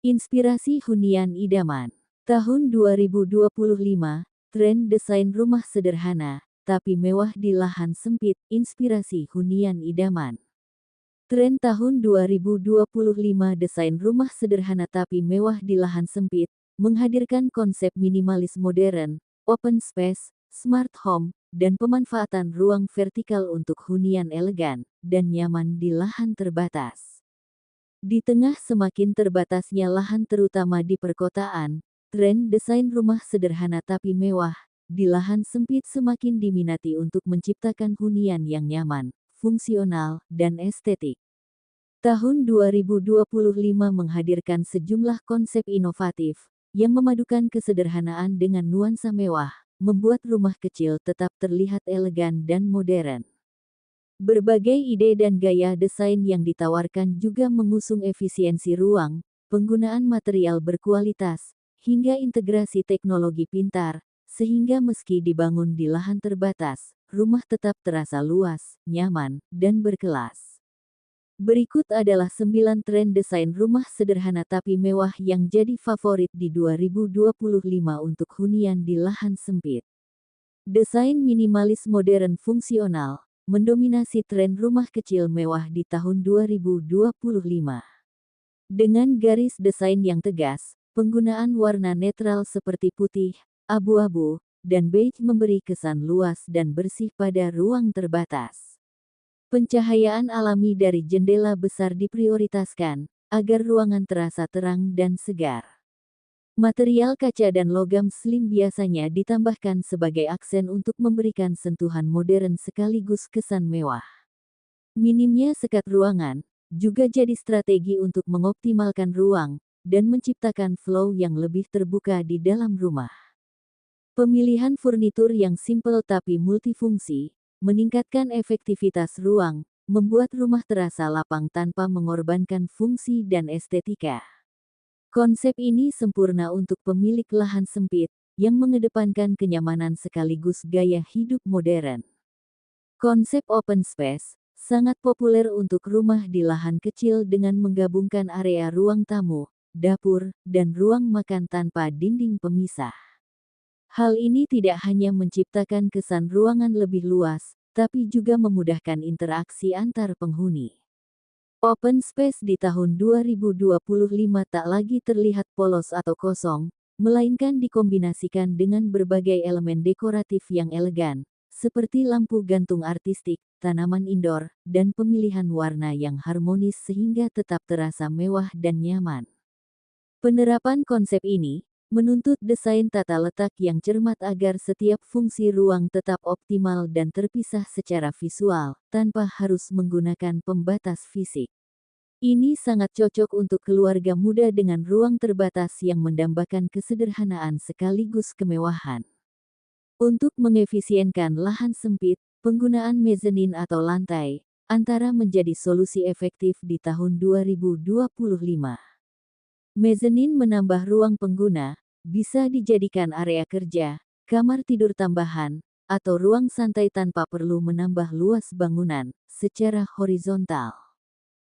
Inspirasi hunian idaman. Tahun 2025, tren desain rumah sederhana, tapi mewah di lahan sempit, inspirasi hunian idaman. Tren tahun 2025 desain rumah sederhana tapi mewah di lahan sempit, menghadirkan konsep minimalis modern, open space, smart home, dan pemanfaatan ruang vertikal untuk hunian elegan dan nyaman di lahan terbatas. Di tengah semakin terbatasnya lahan terutama di perkotaan, tren desain rumah sederhana tapi mewah di lahan sempit semakin diminati untuk menciptakan hunian yang nyaman, fungsional, dan estetik. Tahun 2025 menghadirkan sejumlah konsep inovatif yang memadukan kesederhanaan dengan nuansa mewah, membuat rumah kecil tetap terlihat elegan dan modern. Berbagai ide dan gaya desain yang ditawarkan juga mengusung efisiensi ruang, penggunaan material berkualitas, hingga integrasi teknologi pintar, sehingga meski dibangun di lahan terbatas, rumah tetap terasa luas, nyaman, dan berkelas. Berikut adalah 9 tren desain rumah sederhana tapi mewah yang jadi favorit di 2025 untuk hunian di lahan sempit. Desain minimalis modern fungsional mendominasi tren rumah kecil mewah di tahun 2025. Dengan garis desain yang tegas, penggunaan warna netral seperti putih, abu-abu, dan beige memberi kesan luas dan bersih pada ruang terbatas. Pencahayaan alami dari jendela besar diprioritaskan, agar ruangan terasa terang dan segar. Material kaca dan logam slim biasanya ditambahkan sebagai aksen untuk memberikan sentuhan modern sekaligus kesan mewah. Minimnya sekat ruangan juga jadi strategi untuk mengoptimalkan ruang dan menciptakan flow yang lebih terbuka di dalam rumah. Pemilihan furnitur yang simpel tapi multifungsi meningkatkan efektivitas ruang, membuat rumah terasa lapang tanpa mengorbankan fungsi dan estetika. Konsep ini sempurna untuk pemilik lahan sempit yang mengedepankan kenyamanan sekaligus gaya hidup modern. Konsep open space sangat populer untuk rumah di lahan kecil dengan menggabungkan area ruang tamu, dapur, dan ruang makan tanpa dinding pemisah. Hal ini tidak hanya menciptakan kesan ruangan lebih luas, tapi juga memudahkan interaksi antar penghuni. Open space di tahun 2025 tak lagi terlihat polos atau kosong, melainkan dikombinasikan dengan berbagai elemen dekoratif yang elegan, seperti lampu gantung artistik, tanaman indoor, dan pemilihan warna yang harmonis sehingga tetap terasa mewah dan nyaman. Penerapan konsep ini menuntut desain tata letak yang cermat agar setiap fungsi ruang tetap optimal dan terpisah secara visual, tanpa harus menggunakan pembatas fisik. Ini sangat cocok untuk keluarga muda dengan ruang terbatas yang mendambakan kesederhanaan sekaligus kemewahan. Untuk mengefisienkan lahan sempit, penggunaan mezanin atau lantai antara menjadi solusi efektif di tahun 2025. Mezanin menambah ruang pengguna, bisa dijadikan area kerja, kamar tidur tambahan, atau ruang santai tanpa perlu menambah luas bangunan secara horizontal.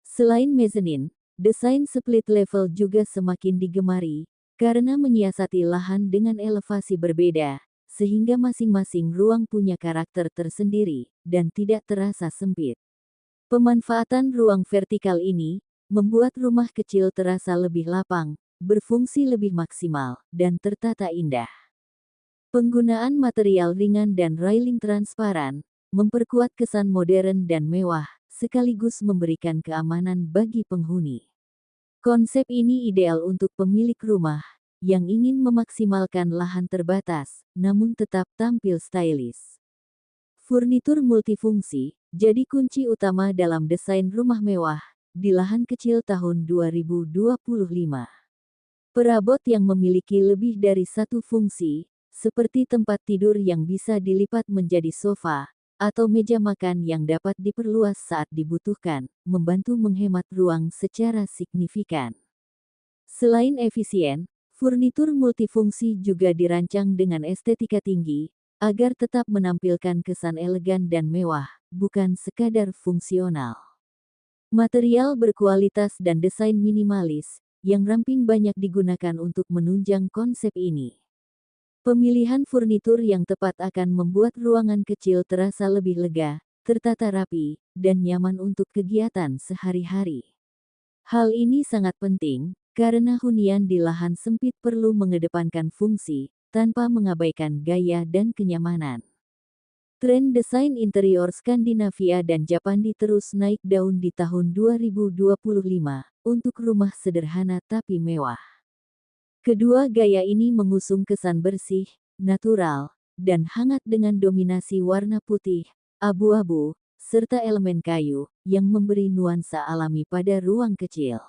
Selain mezanin, desain split level juga semakin digemari karena menyiasati lahan dengan elevasi berbeda, sehingga masing-masing ruang punya karakter tersendiri dan tidak terasa sempit. Pemanfaatan ruang vertikal ini membuat rumah kecil terasa lebih lapang, berfungsi lebih maksimal, dan tertata indah. Penggunaan material ringan dan railing transparan memperkuat kesan modern dan mewah, sekaligus memberikan keamanan bagi penghuni. Konsep ini ideal untuk pemilik rumah yang ingin memaksimalkan lahan terbatas, namun tetap tampil stylish. Furnitur multifungsi jadi kunci utama dalam desain rumah mewah di lahan kecil tahun 2025. Perabot yang memiliki lebih dari satu fungsi, seperti tempat tidur yang bisa dilipat menjadi sofa, atau meja makan yang dapat diperluas saat dibutuhkan, membantu menghemat ruang secara signifikan. Selain efisien, furnitur multifungsi juga dirancang dengan estetika tinggi, agar tetap menampilkan kesan elegan dan mewah, bukan sekadar fungsional. Material berkualitas dan desain minimalis yang ramping banyak digunakan untuk menunjang konsep ini. Pemilihan furnitur yang tepat akan membuat ruangan kecil terasa lebih lega, tertata rapi, dan nyaman untuk kegiatan sehari-hari. Hal ini sangat penting, karena hunian di lahan sempit perlu mengedepankan fungsi, tanpa mengabaikan gaya dan kenyamanan. Tren desain interior Skandinavia dan Japandi terus naik daun di tahun 2025 untuk rumah sederhana tapi mewah. Kedua gaya ini mengusung kesan bersih, natural, dan hangat dengan dominasi warna putih, abu-abu, serta elemen kayu yang memberi nuansa alami pada ruang kecil.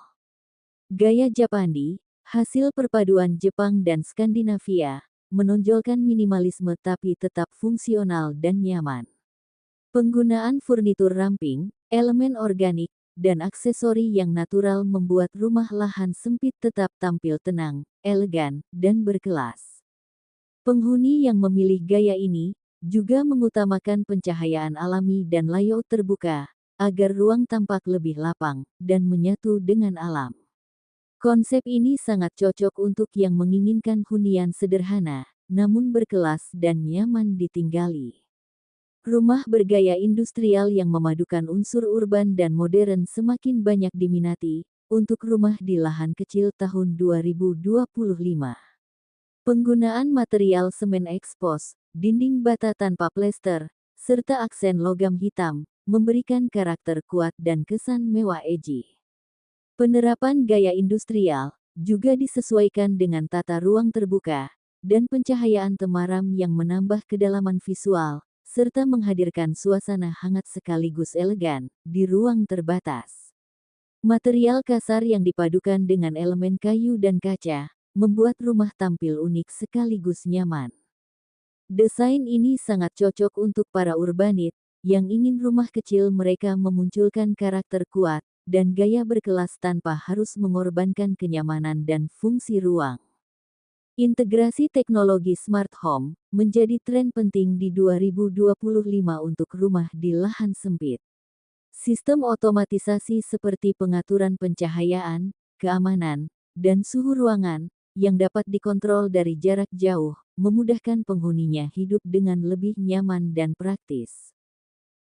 Gaya Japandi, hasil perpaduan Jepang dan Skandinavia, menonjolkan minimalisme tapi tetap fungsional dan nyaman. Penggunaan furnitur ramping, elemen organik, dan aksesori yang natural membuat rumah lahan sempit tetap tampil tenang, elegan, dan berkelas. Penghuni yang memilih gaya ini juga mengutamakan pencahayaan alami dan layout terbuka, agar ruang tampak lebih lapang dan menyatu dengan alam. Konsep ini sangat cocok untuk yang menginginkan hunian sederhana, namun berkelas dan nyaman ditinggali. Rumah bergaya industrial yang memadukan unsur urban dan modern semakin banyak diminati untuk rumah di lahan kecil tahun 2025. Penggunaan material semen ekspos, dinding bata tanpa plester, serta aksen logam hitam, memberikan karakter kuat dan kesan mewah edgy. Penerapan gaya industrial juga disesuaikan dengan tata ruang terbuka dan pencahayaan temaram yang menambah kedalaman visual, serta menghadirkan suasana hangat sekaligus elegan di ruang terbatas. Material kasar yang dipadukan dengan elemen kayu dan kaca membuat rumah tampil unik sekaligus nyaman. Desain ini sangat cocok untuk para urbanit yang ingin rumah kecil mereka memunculkan karakter kuat dan gaya berkelas tanpa harus mengorbankan kenyamanan dan fungsi ruang. Integrasi teknologi smart home menjadi tren penting di 2025 untuk rumah di lahan sempit. Sistem otomatisasi seperti pengaturan pencahayaan, keamanan, dan suhu ruangan yang dapat dikontrol dari jarak jauh memudahkan penghuninya hidup dengan lebih nyaman dan praktis.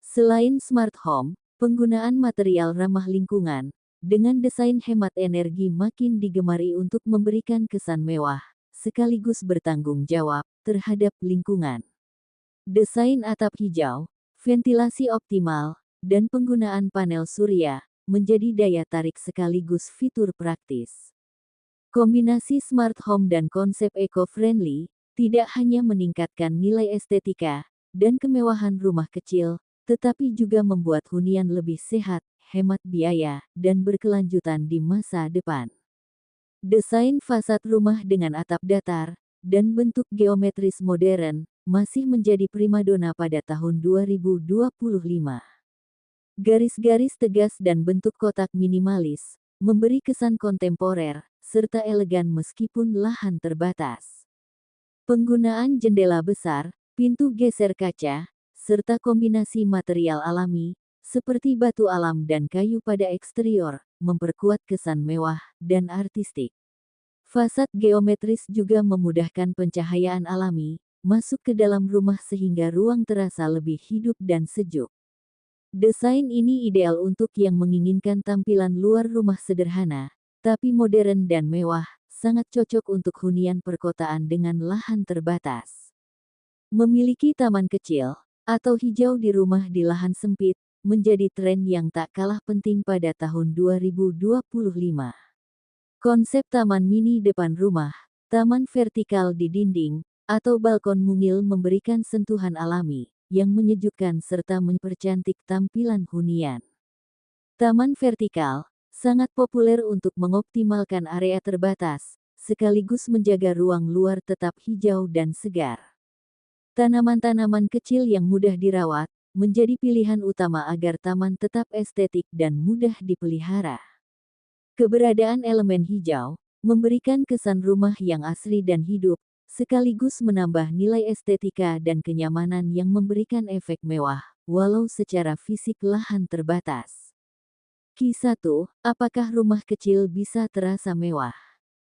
Selain smart home, penggunaan material ramah lingkungan, dengan desain hemat energi makin digemari untuk memberikan kesan mewah, sekaligus bertanggung jawab terhadap lingkungan. Desain atap hijau, ventilasi optimal, dan penggunaan panel surya, menjadi daya tarik sekaligus fitur praktis. Kombinasi smart home dan konsep eco-friendly, tidak hanya meningkatkan nilai estetika dan kemewahan rumah kecil, tetapi juga membuat hunian lebih sehat, hemat biaya, dan berkelanjutan di masa depan. Desain fasad rumah dengan atap datar dan bentuk geometris modern masih menjadi primadona pada tahun 2025. Garis-garis tegas dan bentuk kotak minimalis memberi kesan kontemporer serta elegan meskipun lahan terbatas. Penggunaan jendela besar, pintu geser kaca, serta kombinasi material alami, seperti batu alam dan kayu pada eksterior, memperkuat kesan mewah dan artistik. Fasad geometris juga memudahkan pencahayaan alami masuk ke dalam rumah sehingga ruang terasa lebih hidup dan sejuk. Desain ini ideal untuk yang menginginkan tampilan luar rumah sederhana, tapi modern dan mewah, sangat cocok untuk hunian perkotaan dengan lahan terbatas. Memiliki taman kecil atau hijau di rumah di lahan sempit menjadi tren yang tak kalah penting pada tahun 2025. Konsep taman mini depan rumah, taman vertikal di dinding, atau balkon mungil memberikan sentuhan alami yang menyejukkan serta mempercantik tampilan hunian. Taman vertikal sangat populer untuk mengoptimalkan area terbatas, sekaligus menjaga ruang luar tetap hijau dan segar. Tanaman-tanaman kecil yang mudah dirawat menjadi pilihan utama agar taman tetap estetik dan mudah dipelihara. Keberadaan elemen hijau memberikan kesan rumah yang asri dan hidup, sekaligus menambah nilai estetika dan kenyamanan yang memberikan efek mewah, walau secara fisik lahan terbatas. Q1, apakah rumah kecil bisa terasa mewah?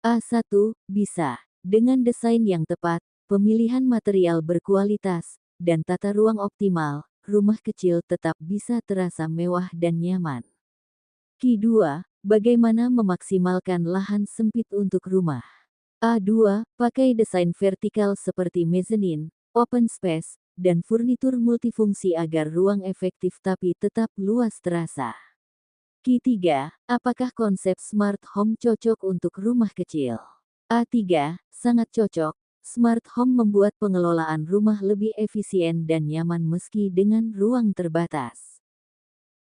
A1, bisa. Dengan desain yang tepat, pemilihan material berkualitas, dan tata ruang optimal, rumah kecil tetap bisa terasa mewah dan nyaman. Q2, bagaimana memaksimalkan lahan sempit untuk rumah? A2, pakai desain vertikal seperti mezzanine, open space, dan furnitur multifungsi agar ruang efektif tapi tetap luas terasa. Q3, apakah konsep smart home cocok untuk rumah kecil? A3, sangat cocok. Smart home membuat pengelolaan rumah lebih efisien dan nyaman meski dengan ruang terbatas.